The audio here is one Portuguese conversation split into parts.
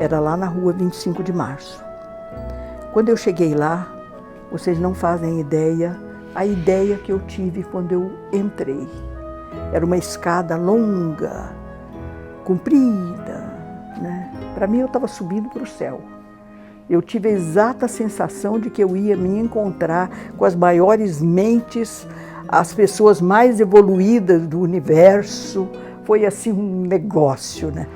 Era lá na rua 25 de março. Quando eu cheguei lá, vocês não fazem ideia, a ideia que eu tive quando eu entrei. Era uma escada longa, comprida, né? Para mim, eu estava subindo para o céu. Eu tive a exata sensação de que eu ia me encontrar com as maiores mentes, as pessoas mais evoluídas do universo. Foi assim um negócio, né?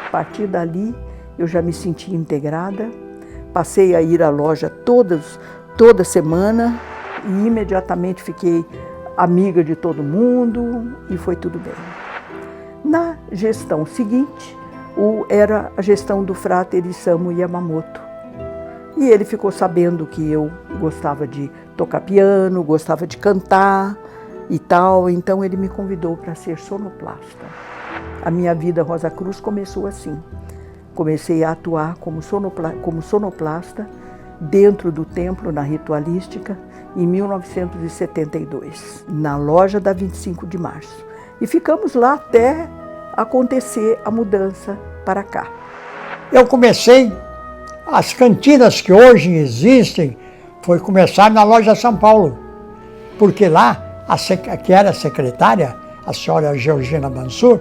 A partir dali, eu já me senti integrada. Passei a ir à loja toda semana e imediatamente fiquei amiga de todo mundo e foi tudo bem. Na gestão seguinte, era a gestão do Frater Isamu Yamamoto. E ele ficou sabendo que eu gostava de tocar piano, gostava de cantar e tal, então ele me convidou para ser sonoplasta. A minha vida Rosa Cruz começou assim. Comecei a atuar como sonoplasta dentro do templo, na ritualística, em 1972, na loja da 25 de março. E ficamos lá até acontecer a mudança para cá. Eu comecei, as cantinas que hoje existem, foi começar na loja São Paulo, porque lá, que era a secretária, a senhora Georgina Mansur,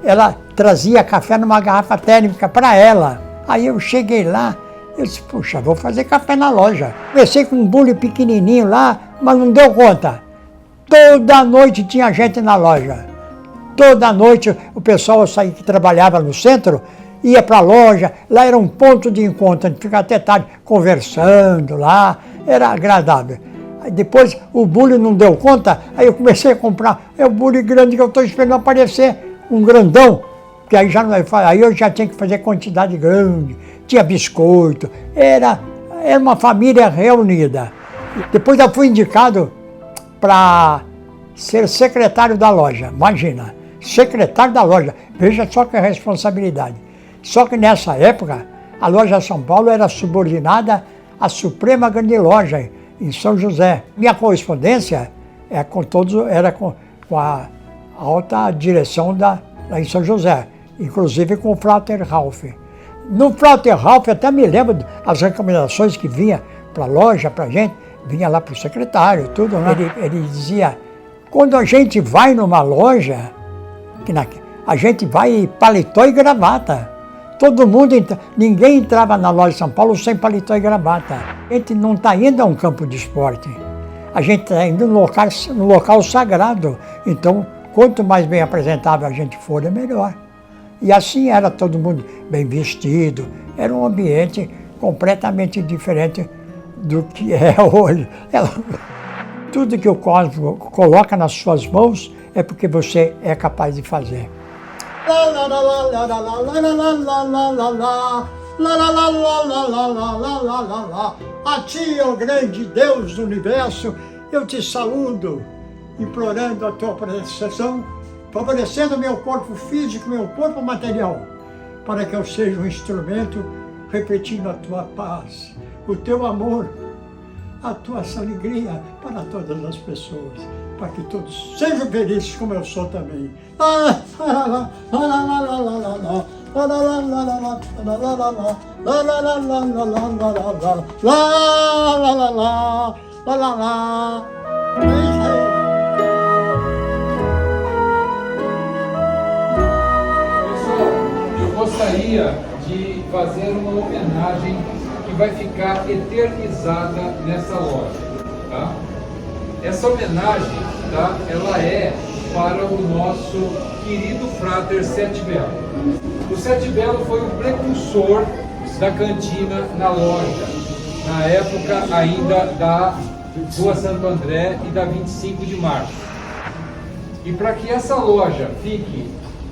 ela trazia café numa garrafa térmica para ela. Aí eu cheguei lá, eu disse, puxa, vou fazer café na loja. Comecei com um bule pequenininho lá, mas não deu conta. Toda noite tinha gente na loja. Toda noite o pessoal que trabalhava no centro ia para a loja, lá era um ponto de encontro, a gente ficava até tarde conversando lá, era agradável. Aí depois o bule não deu conta, aí eu comecei a comprar, é o bule grande que eu estou esperando aparecer. Um grandão, que aí aí eu já tinha que fazer quantidade grande, tinha biscoito, era uma família reunida. Depois eu fui indicado para ser secretário da loja, imagina, secretário da loja, veja só que responsabilidade. Só que nessa época, a loja São Paulo era subordinada à Suprema Grande Loja, em São José. Minha correspondência era com a alta direção lá em São José, inclusive com o Frater Ralph. No Frater Ralph, até me lembro das recomendações que vinha para a loja, para a gente, vinha lá para o secretário, tudo, né? Ele dizia, quando a gente vai numa loja, a gente vai paletó e gravata. Todo mundo, ninguém entrava na loja de São Paulo sem paletó e gravata. A gente não está indo a um campo de esporte, a gente está indo no local sagrado, então quanto mais bem apresentável a gente for, é melhor. E assim era todo mundo bem vestido, era um ambiente completamente diferente do que é hoje. Tudo que o cosmos coloca nas suas mãos é porque você é capaz de fazer. A ti, ó grande Deus do universo, eu te saúdo, implorando a tua proteção, favorecendo meu corpo físico, meu corpo material, para que eu seja um instrumento repetindo a tua paz, o teu amor, a tua alegria para todas as pessoas, para que todos sejam felizes como eu sou também. Eu gostaria de fazer uma homenagem que vai ficar eternizada nessa loja, tá? Essa homenagem, tá? Ela é para o nosso querido Frater Sete Belo. O Sete Belo foi o precursor da cantina na loja, na época ainda da Rua Santo André e da 25 de março. E para que essa loja fique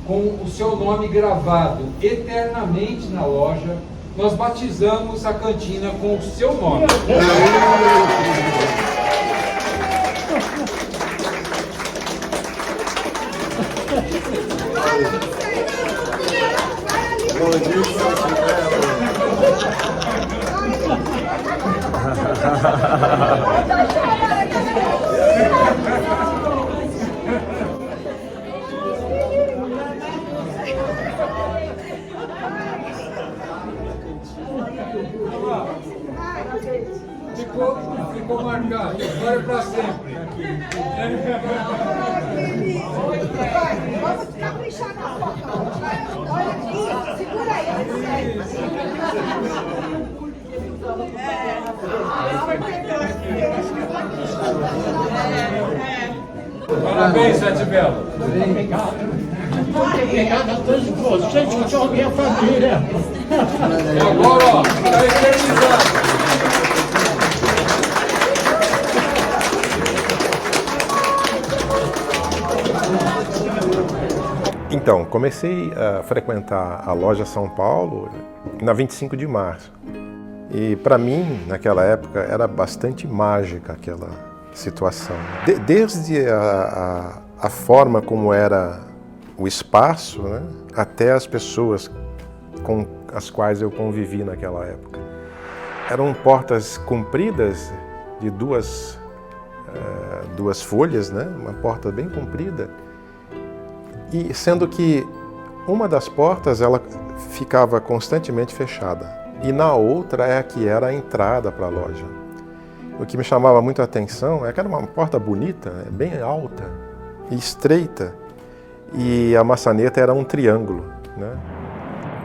com o seu nome gravado eternamente na loja, nós batizamos a cantina com o seu nome. para sempre. Vamos caprichar na foto. Olha aqui, segura aí. Parabéns, Sete Belo. Muito obrigado a todos vocês que são minha família. E agora, ó, está eternizado. Então, comecei a frequentar a loja São Paulo na 25 de março. E para mim, naquela época, era bastante mágica aquela situação. Desde a forma como era o espaço, né, até as pessoas com as quais eu convivi naquela época. Eram portas compridas de duas folhas, né, uma porta bem comprida. E sendo que uma das portas ela ficava constantemente fechada e na outra é a que era a entrada para a loja. O que me chamava muito a atenção é que era uma porta bonita, bem alta e estreita, e a maçaneta era um triângulo, né?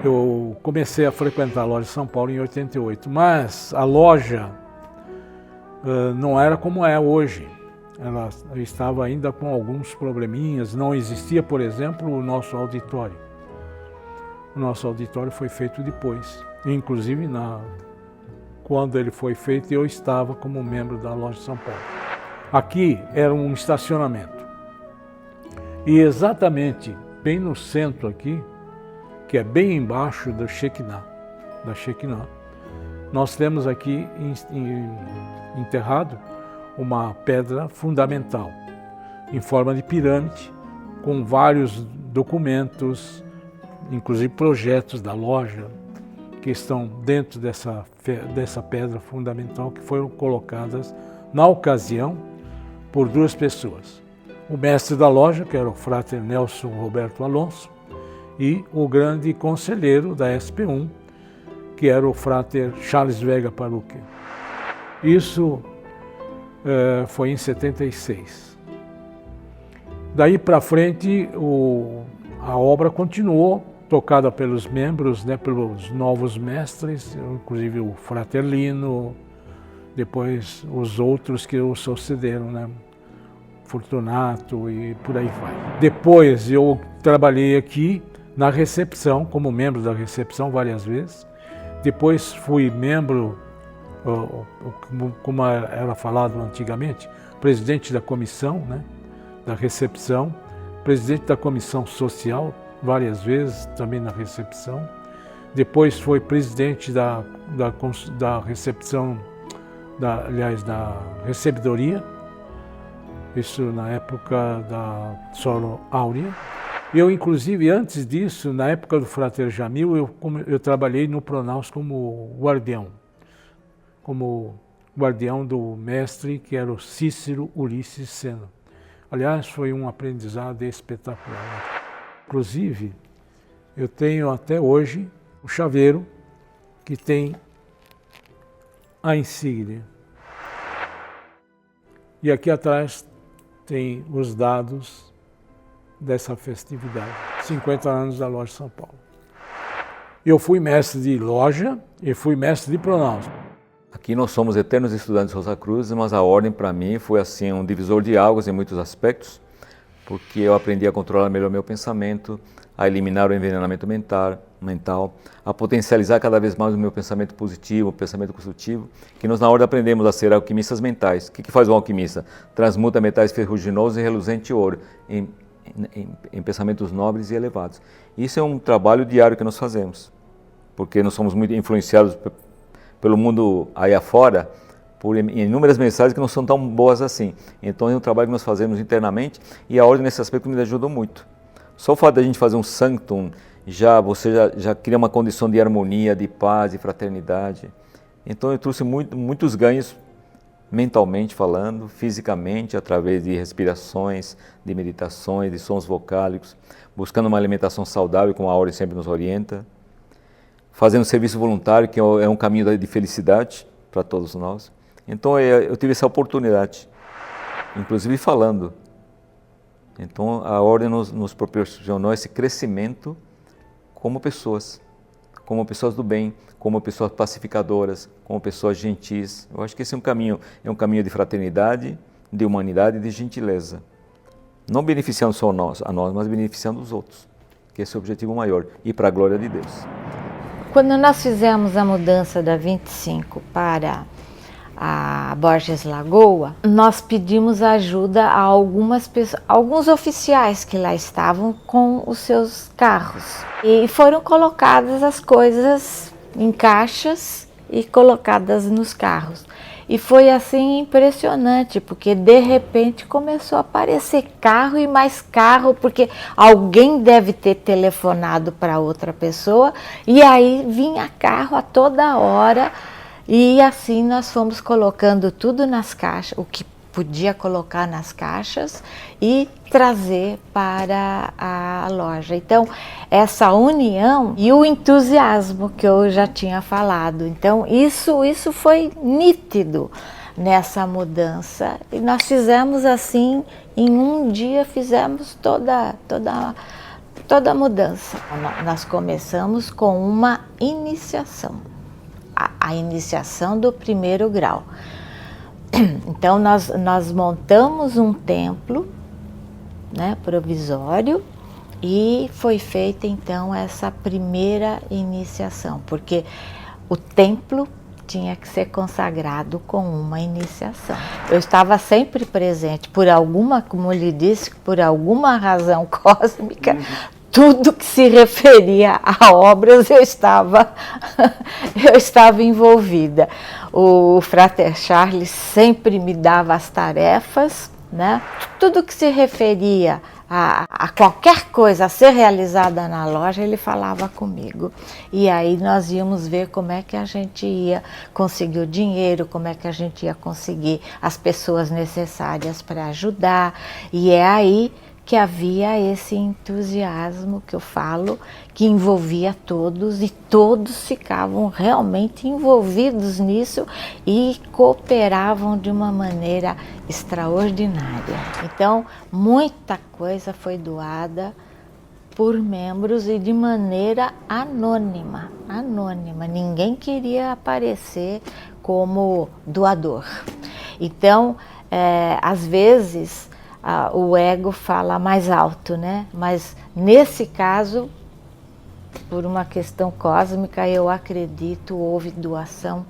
Eu comecei a frequentar a loja São Paulo em 88, mas a loja não era como é hoje. Ela estava ainda com alguns probleminhas, não existia, por exemplo, o nosso auditório. O nosso auditório foi feito depois. Inclusive, quando ele foi feito, eu estava como membro da loja São Paulo. Aqui era um estacionamento. E exatamente bem no centro aqui, que é bem embaixo da Shekinah, nós temos aqui enterrado uma pedra fundamental, em forma de pirâmide, com vários documentos, inclusive projetos da loja, que estão dentro dessa pedra fundamental, que foram colocadas, na ocasião, por duas pessoas. O mestre da loja, que era o Frater Nelson Roberto Alonso, e o grande conselheiro da SP1, que era o Frater Charles Vega Paruque. Isso foi em 76. Daí para frente, a obra continuou, tocada pelos membros, né, pelos novos mestres, inclusive o Frater Lino, depois os outros que o sucederam, né, Fortunato e por aí vai. Depois eu trabalhei aqui na recepção, como membro da recepção várias vezes. Depois fui membro, como era falado antigamente, presidente da comissão, né, da recepção, presidente da comissão social, várias vezes também na recepção. Depois foi presidente da recepção, da recebedoria, isso na época da Solo Áurea. Eu, inclusive, antes disso, na época do Frater Jamil, eu trabalhei no Pronaus como guardião do mestre, que era o Cícero Ulisses Sena. Aliás, foi um aprendizado espetacular. Inclusive, eu tenho até hoje um chaveiro que tem a insígnia. E aqui atrás tem os dados dessa festividade, 50 anos da loja São Paulo. Eu fui mestre de loja e fui mestre de Pronaus. Aqui nós somos eternos estudantes Rosa Cruz, mas a ordem para mim foi assim um divisor de águas em muitos aspectos, porque eu aprendi a controlar melhor meu pensamento, a eliminar o envenenamento mental, a potencializar cada vez mais o meu pensamento positivo, o pensamento construtivo, que nós na ordem aprendemos a ser alquimistas mentais. O que faz um alquimista? Transmuta metais ferruginosos em reluzente ouro, em pensamentos nobres e elevados. Isso é um trabalho diário que nós fazemos, porque nós somos muito influenciados pelo mundo aí afora, por inúmeras mensagens que não são tão boas assim. Então é um trabalho que nós fazemos internamente e a ordem nesse aspecto me ajudou muito. Só o fato de a gente fazer um sanctum, você já cria uma condição de harmonia, de paz, de fraternidade. Então eu trouxe muitos ganhos mentalmente falando, fisicamente, através de respirações, de meditações, de sons vocálicos, buscando uma alimentação saudável, como a ordem sempre nos orienta, fazendo serviço voluntário, que é um caminho de felicidade para todos nós. Então eu tive essa oportunidade inclusive falando. Então a ordem nos proporcionou esse crescimento como pessoas do bem, como pessoas pacificadoras, como pessoas gentis. Eu acho que esse é um caminho de fraternidade, de humanidade e de gentileza. Não beneficiando só a nós, mas beneficiando os outros, que esse é o objetivo maior, e para a glória de Deus. Quando nós fizemos a mudança da 25 para a Borges Lagoa, nós pedimos ajuda a algumas pessoas, alguns oficiais que lá estavam com os seus carros. E foram colocadas as coisas em caixas e colocadas nos carros. E foi assim impressionante, porque de repente começou a aparecer carro e mais carro, porque alguém deve ter telefonado para outra pessoa, e aí vinha carro a toda hora. E assim nós fomos colocando tudo nas caixas, o que podia colocar nas caixas e trazer para a loja. Então, essa união e o entusiasmo que eu já tinha falado. Então, isso foi nítido nessa mudança. E nós fizemos assim, em um dia fizemos toda a mudança. Nós começamos com uma iniciação. A iniciação do 1º grau. Então nós montamos um templo, né, provisório, e foi feita então essa primeira iniciação, porque o templo tinha que ser consagrado com uma iniciação. Eu estava sempre presente, como lhe disse, por alguma razão cósmica, tudo que se referia a obras eu estava envolvida. O Frater Charles sempre me dava as tarefas, né? Tudo que se referia a qualquer coisa a ser realizada na loja, ele falava comigo. E aí nós íamos ver como é que a gente ia conseguir o dinheiro, como é que a gente ia conseguir as pessoas necessárias para ajudar. E é aí que havia esse entusiasmo que eu falo, que envolvia todos, e todos ficavam realmente envolvidos nisso e cooperavam de uma maneira extraordinária. Então, muita coisa foi doada por membros e de maneira anônima. Ninguém queria aparecer como doador. Então, às vezes, o ego fala mais alto, né? Mas nesse caso, por uma questão cósmica, eu acredito, houve doação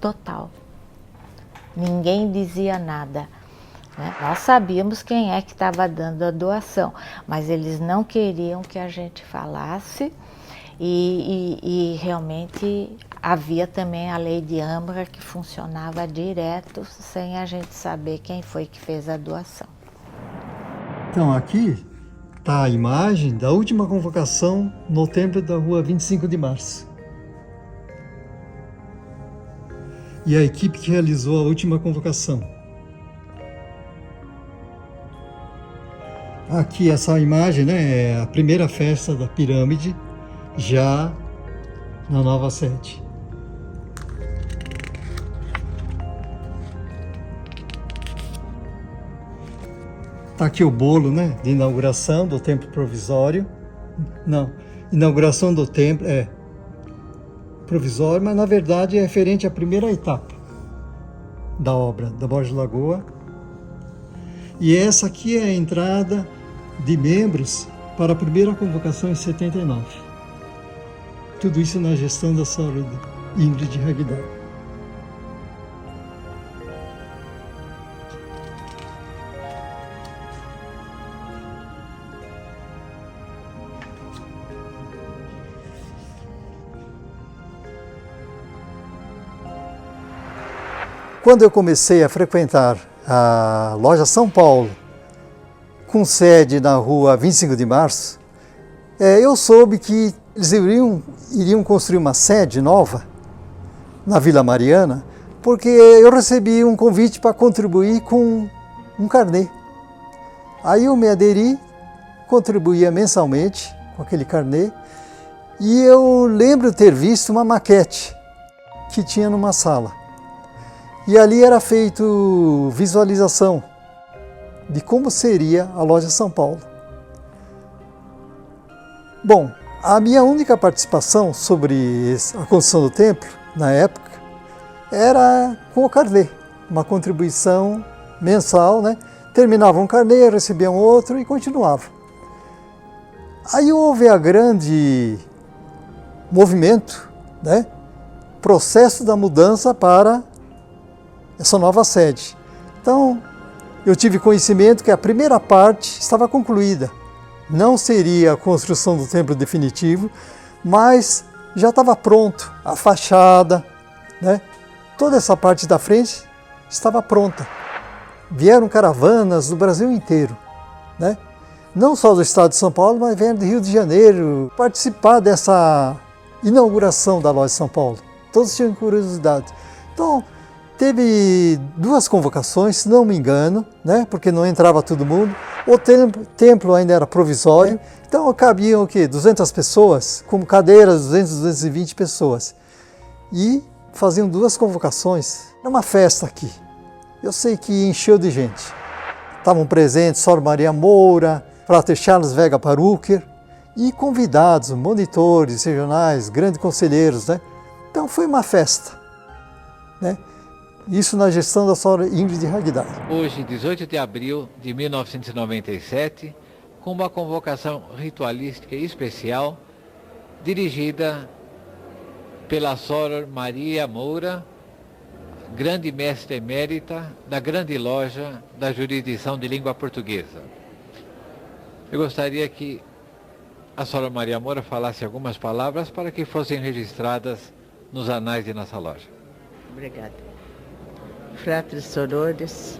total. Ninguém dizia nada, né? Nós sabíamos quem é que estava dando a doação, mas eles não queriam que a gente falasse, e realmente havia também a lei de Ambra, que funcionava direto, sem a gente saber quem foi que fez a doação. Então aqui está a imagem da última convocação no templo da rua 25 de março. E a equipe que realizou a última convocação. Aqui essa imagem, né, é a primeira festa da pirâmide, já na nova sede. Está aqui o bolo, né, de inauguração do templo provisório. Não, inauguração do templo provisório, mas na verdade é referente à primeira etapa da obra da Borges Lagoa. E essa aqui é a entrada de membros para a primeira convocação em 79. Tudo isso na gestão da senhora Ingrid Hagdal. Quando eu comecei a frequentar a loja São Paulo, com sede na rua 25 de março, eu soube que eles iriam construir uma sede nova na Vila Mariana, porque eu recebi um convite para contribuir com um carnê. Aí eu me aderi, contribuía mensalmente com aquele carnê, e eu lembro ter visto uma maquete que tinha numa sala. E ali era feito visualização de como seria a loja São Paulo. Bom, a minha única participação sobre a construção do templo, na época, era com o carnê, uma contribuição mensal, né? Terminava um carnê, recebia um outro e continuava. Aí houve a grande movimento, né? Processo da mudança para essa nova sede. Então, eu tive conhecimento que a primeira parte estava concluída. Não seria a construção do templo definitivo, mas já estava pronto, a fachada, né? Toda essa parte da frente estava pronta. Vieram caravanas do Brasil inteiro, né? Não só do estado de São Paulo, mas vieram do Rio de Janeiro participar dessa inauguração da loja São Paulo. Todos tinham curiosidade. Então, teve 2 convocações, se não me engano, né? Porque não entrava todo mundo. O templo ainda era provisório, então cabiam o quê? 200 pessoas, com cadeiras, 200, 220 pessoas. E faziam 2 convocações. Era uma festa aqui. Eu sei que encheu de gente. Estavam presentes Sor Maria Moura, Frater Charles Vega Parucker e convidados, monitores regionais, grandes conselheiros, né? Então foi uma festa, né? Isso na gestão da Sra. Ingrid Hagdár. Hoje, 18 de abril de 1997, com uma convocação ritualística especial, dirigida pela Sra. Maria Moura, grande mestre emérita da grande loja da jurisdição de língua portuguesa. Eu gostaria que a Sra. Maria Moura falasse algumas palavras para que fossem registradas nos anais de nossa loja. Obrigada. Fratres sorores,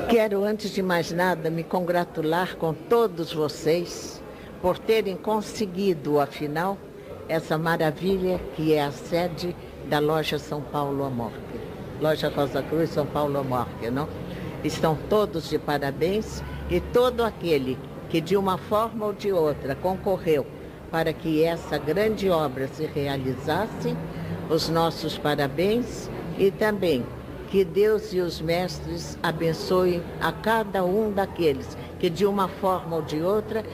quero antes de mais nada me congratular com todos vocês por terem conseguido, afinal, essa maravilha que é a sede da loja São Paulo Amorque. Loja Rosa Cruz São Paulo Amorque, não? Estão todos de parabéns e todo aquele que de uma forma ou de outra concorreu para que essa grande obra se realizasse, os nossos parabéns e também que Deus e os mestres abençoem a cada um daqueles que de uma forma ou de outra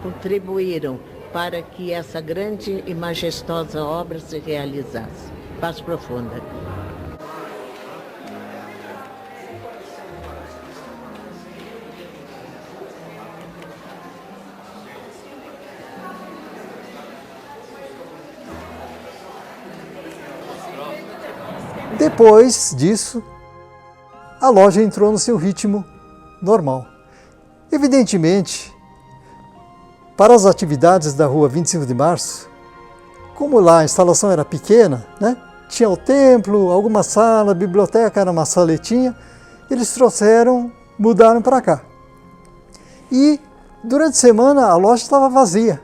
contribuíram para que essa grande e majestosa obra se realizasse. Paz profunda. Depois disso, a loja entrou no seu ritmo normal. Evidentemente, para as atividades da rua 25 de Março, como lá a instalação era pequena, né? Tinha o templo, alguma sala, a biblioteca era uma saletinha, eles mudaram para cá. E durante a semana a loja estava vazia,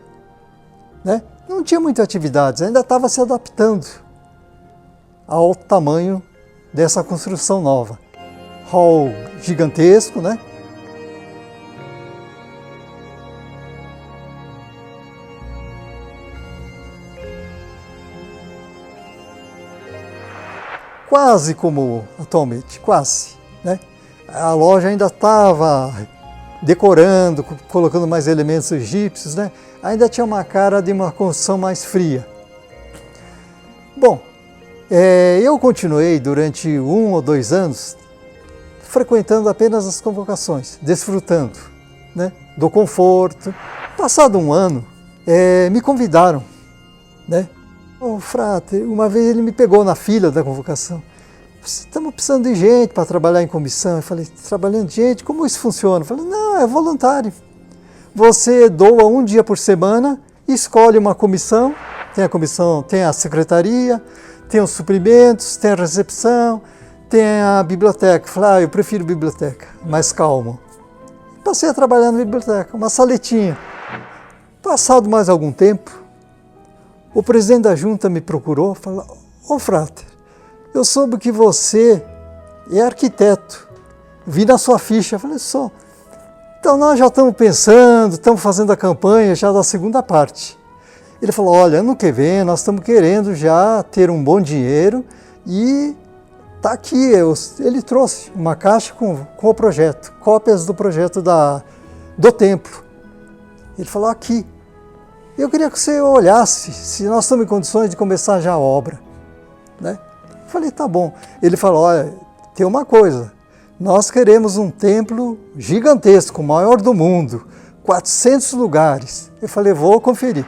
né? Não tinha muitas atividades, ainda estava se adaptando ao tamanho dessa construção nova. Hall gigantesco, né? Quase como atualmente, quase, né? A loja ainda estava decorando, colocando mais elementos egípcios, né? Ainda tinha uma cara de uma construção mais fria. Bom, eu continuei durante 1 ou 2 anos frequentando apenas as convocações, desfrutando, né, do conforto. Passado 1 ano, me convidaram, né? O Frater, uma vez ele me pegou na fila da convocação. Estamos precisando de gente para trabalhar em comissão. Eu falei, trabalhando de gente? Como isso funciona? Eu falei, não, é voluntário. Você doa 1 dia por semana, escolhe uma comissão, tem a secretaria, tem os suprimentos, tem a recepção, tem a biblioteca. Eu falei, eu prefiro biblioteca, mais calmo. Passei a trabalhar na biblioteca, uma saletinha. Passado mais algum tempo, o presidente da junta me procurou e falou, Frater, eu soube que você é arquiteto, vi na sua ficha. Eu falei, sou. Então nós já estamos pensando, estamos fazendo a campanha já da segunda parte. Ele falou, olha, ano que vem nós estamos querendo já ter um bom dinheiro e tá aqui, ele trouxe uma caixa com o projeto, cópias do projeto do templo. Ele falou, aqui. Eu queria que você olhasse se nós estamos em condições de começar já a obra, né? Eu falei, tá bom. Ele falou, olha, tem uma coisa, nós queremos um templo gigantesco, o maior do mundo, 400 lugares. Eu falei, vou conferir.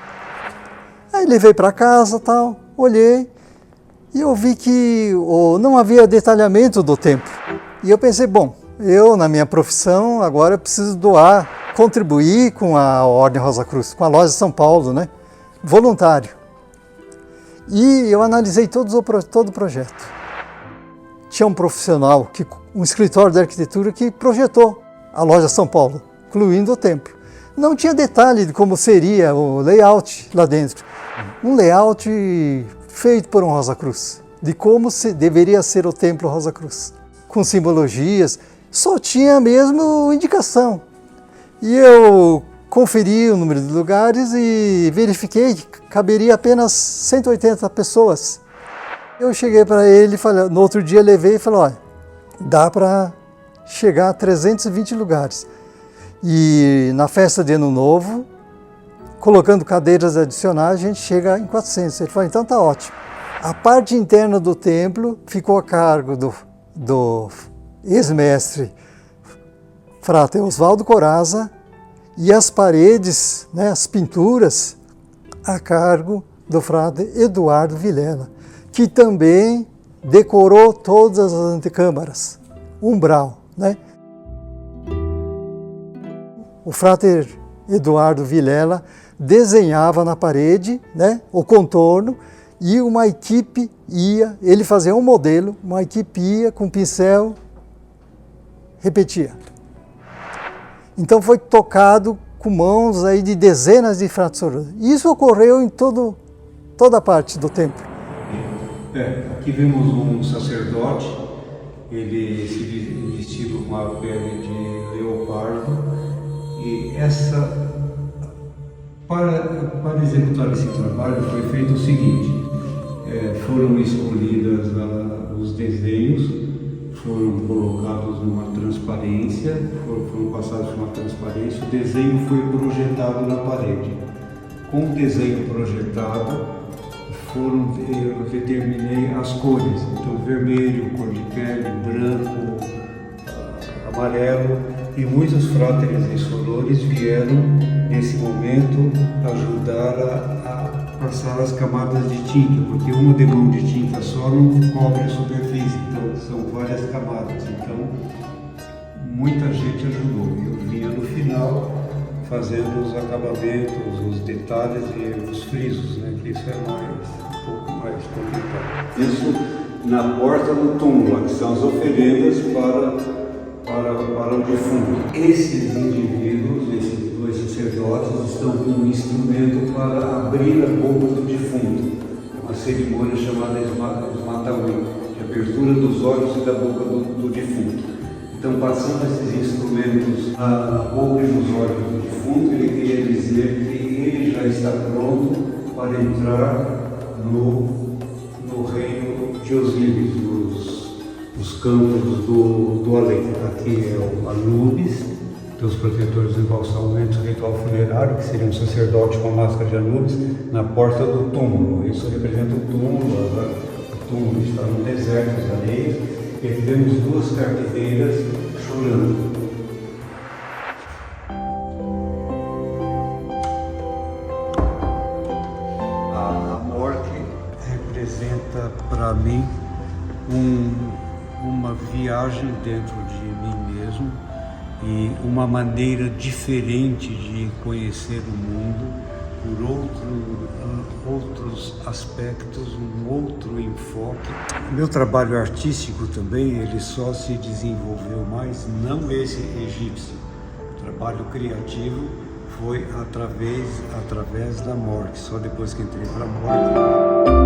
Aí levei para casa, tal, olhei e eu vi que não havia detalhamento do templo. E eu pensei, bom, eu na minha profissão agora eu preciso doar, contribuir com a Ordem Rosa Cruz, com a Loja São Paulo, né? Voluntário. E eu analisei todo o projeto. Tinha um profissional, um escritório de arquitetura que projetou a Loja São Paulo, incluindo o templo. Não tinha detalhe de como seria o layout lá dentro. Um layout feito por um Rosa Cruz, de como deveria ser o templo Rosa Cruz, com simbologias, só tinha mesmo indicação. E eu conferi o número de lugares e verifiquei que caberia apenas 180 pessoas. Eu cheguei para ele, no outro dia levei e falei, olha, dá para chegar a 320 lugares. E na festa de Ano Novo, colocando cadeiras adicionais, a gente chega em 400. Ele falou, então tá ótimo. A parte interna do templo ficou a cargo do ex-mestre Frate Oswaldo Corazza e as paredes, né, as pinturas, a cargo do Frade Eduardo Vilela, que também decorou todas as antecâmaras, umbral, né? O Frade Eduardo Vilela desenhava na parede, né, o contorno, e uma equipe ele fazia um modelo, uma equipe ia com pincel, repetia. Então foi tocado com mãos aí de dezenas de fraturas. Isso ocorreu em toda a parte do templo. Aqui vemos um sacerdote, ele se vestido com a pele de leopardo, e para executar esse trabalho foi feito o seguinte, foram escolhidas os desenhos, foram colocados numa transparência, foram passados por uma transparência, o desenho foi projetado na parede. Com o desenho projetado, eu determinei as cores, então vermelho, cor de pele, branco, amarelo, e muitos fráteres e sorores vieram nesse momento ajudar a passar as camadas de tinta, porque uma demão de tinta só não cobre a superfície, então são várias camadas, então muita gente ajudou. Eu vinha no final fazendo os acabamentos, os detalhes e os frisos, né, que isso é um pouco mais complicado. Isso na porta do túmulo, que são as oferendas para o defunto. Esses indivíduos, esses dois sacerdotes, estão com um instrumento para abrir a boca do defunto. É uma cerimônia chamada esmatauí, de abertura dos olhos e da boca do defunto. Então, passando esses instrumentos na boca e nos olhos do defunto, ele queria dizer que ele já está pronto para entrar no reino de Osíris, os campos do além. Aqui é o Anubis, os protetores do embalsamento ritual funerário, que seria um sacerdote com a máscara de Anubis, na porta do túmulo. Isso representa o túmulo, o túmulo está no deserto, as areias, e aqui vemos duas carneiras chorando. A morte representa para mim uma viagem dentro de mim mesmo e uma maneira diferente de conhecer o mundo por outros aspectos, um outro enfoque. Meu trabalho artístico também, ele só se desenvolveu mais, não esse egípcio. O trabalho criativo foi através da morte, só depois que entrei para a morte.